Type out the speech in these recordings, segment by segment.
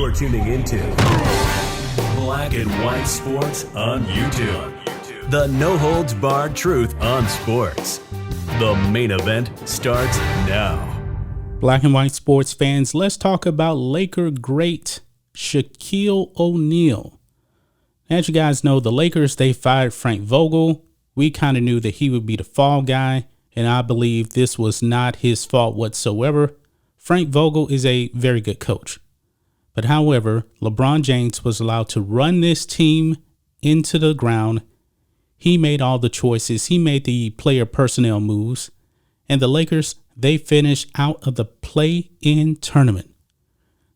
You're tuning into Black and White Sports on YouTube. The no-holds-barred truth on sports. The main event starts now. Black and White Sports fans, let's talk about Laker great Shaquille O'Neal. As you guys know, the Lakers, they fired Frank Vogel. We kind of knew that he would be the fall guy, and I believe this was not his fault whatsoever. Frank Vogel is a very good coach. But however, LeBron James was allowed to run this team into the ground. He made all the choices. He made the player personnel moves. And the Lakers, they finished out of the play-in tournament.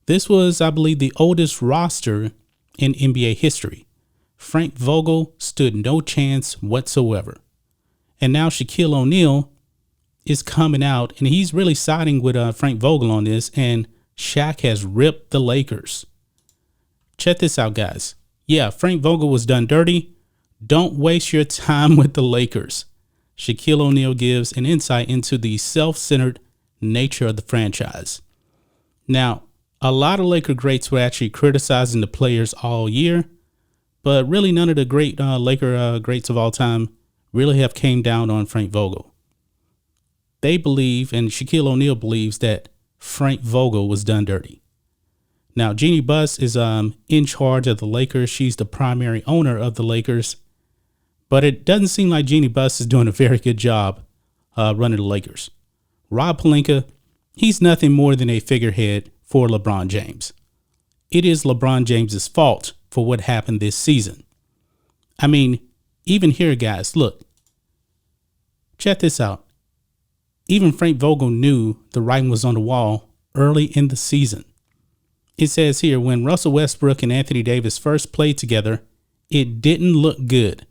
This was, I believe, the oldest roster in NBA history. Frank Vogel stood no chance whatsoever. And now Shaquille O'Neal is coming out, and he's really siding with Frank Vogel on this, and Shaq has ripped the Lakers. Check this out, guys. Yeah, Frank Vogel was done dirty. Don't waste your time with the Lakers. Shaquille O'Neal gives an insight into the self-centered nature of the franchise. Now, a lot of Laker greats were actually criticizing the players all year, but really none of the great Laker greats of all time really have came down on Frank Vogel. They believe, and Shaquille O'Neal believes, that Frank Vogel was done dirty. Now, Jeannie Buss is in charge of the Lakers. She's the primary owner of the Lakers. But it doesn't seem like Jeannie Buss is doing a very good job running the Lakers. Rob Pelinka, he's nothing more than a figurehead for LeBron James. It is LeBron James's fault for what happened this season. I mean, even here, guys, look. Check this out. Even Frank Vogel knew the writing was on the wall early in the season. It says here, when Russell Westbrook and Anthony Davis first played together, it didn't look good.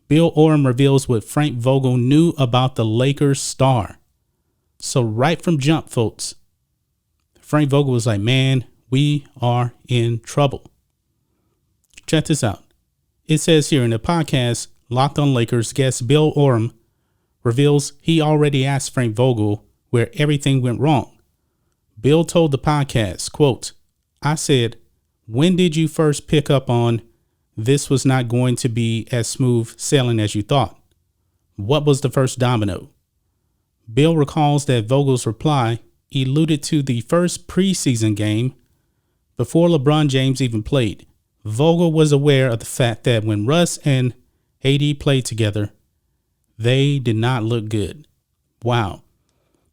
Bill Oram reveals what Frank Vogel knew about the Lakers star. So right from jump, folks, Frank Vogel was like, man, we are in trouble. Check this out. It says here in the podcast, Locked on Lakers, guest Bill Oram reveals he already asked Frank Vogel where everything went wrong. Bill told the podcast, quote, I said, when did you first pick up on this was not going to be as smooth sailing as you thought? What was the first domino? Bill recalls that Vogel's reply alluded to the first preseason game before LeBron James even played. Vogel was aware of the fact that when Russ and AD played together, they did not look good. Wow.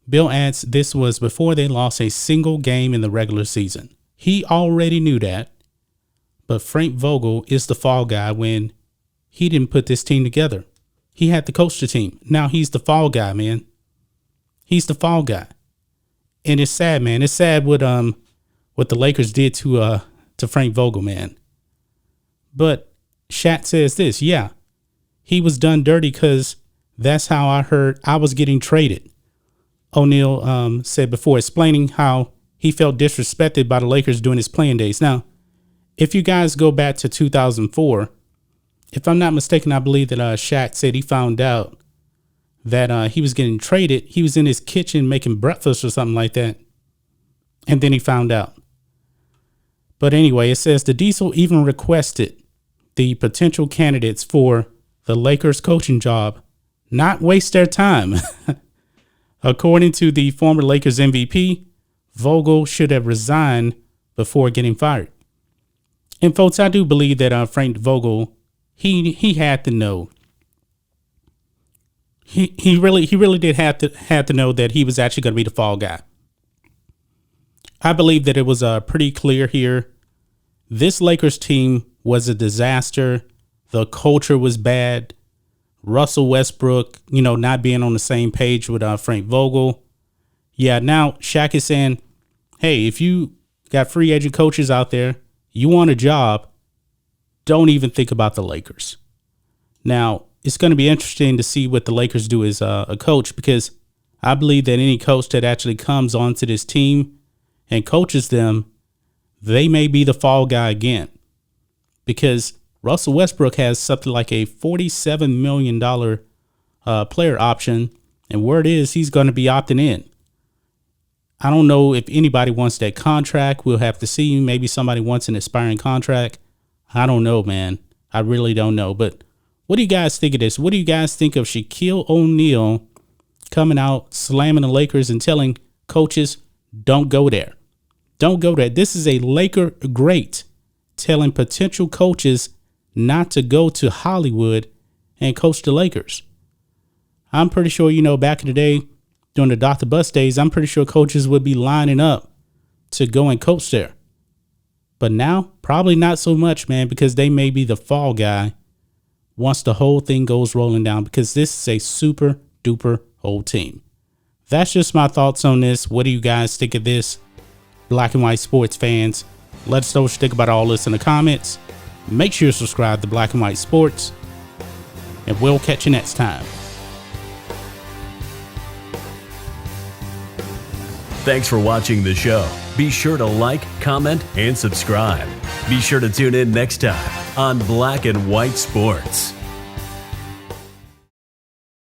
Bill adds this was before they lost a single game in the regular season. He already knew that, but Frank Vogel is the fall guy when he didn't put this team together. He had to coach the team. Now he's the fall guy, man. He's the fall guy. And it's sad, man. It's sad what the Lakers did to Frank Vogel, man. But Shaq says this, yeah, he was done dirty because that's how I heard I was getting traded. O'Neal said before, explaining how he felt disrespected by the Lakers during his playing days. Now, if you guys go back to 2004, if I'm not mistaken, I believe that Shaq said he found out that he was getting traded. He was in his kitchen making breakfast or something like that. And then he found out. But anyway, it says the Diesel even requested the potential candidates for the Lakers coaching job not waste their time. According to the former Lakers MVP, Vogel should have resigned before getting fired. And folks, I do believe that Frank Vogel, he had to know. He really did have to know that he was actually going to be the fall guy. I believe that it was pretty clear here. This Lakers team was a disaster. The culture was bad. Russell Westbrook, not being on the same page with Frank Vogel. Yeah, now Shaq is saying, hey, if you got free agent coaches out there, you want a job, don't even think about the Lakers. Now, it's going to be interesting to see what the Lakers do as a coach, because I believe that any coach that actually comes onto this team and coaches them, they may be the fall guy again, because Russell Westbrook has something like a $47 million player option, and word is he's going to be opting in. I don't know if anybody wants that contract. We'll have to see. Maybe somebody wants an expiring contract. I don't know, man. I really don't know. But what do you guys think of this? What do you guys think of Shaquille O'Neal coming out, slamming the Lakers and telling coaches, don't go there? Don't go there. This is a Laker great telling potential coaches not to go to Hollywood and coach the Lakers. I'm pretty sure, back in the day, during the Dr. Bus days, I'm pretty sure coaches would be lining up to go and coach there. But now, probably not so much, man, because they may be the fall guy once the whole thing goes rolling down, because this is a super duper old team. That's just my thoughts on this. What do you guys think of this? Black and white sports fans, let us know what you think about all this in the comments. Make sure you subscribe to Black and White Sports, and we'll catch you next time. Thanks for watching the show. Be sure to like, comment, and subscribe. Be sure to tune in next time on Black and White Sports.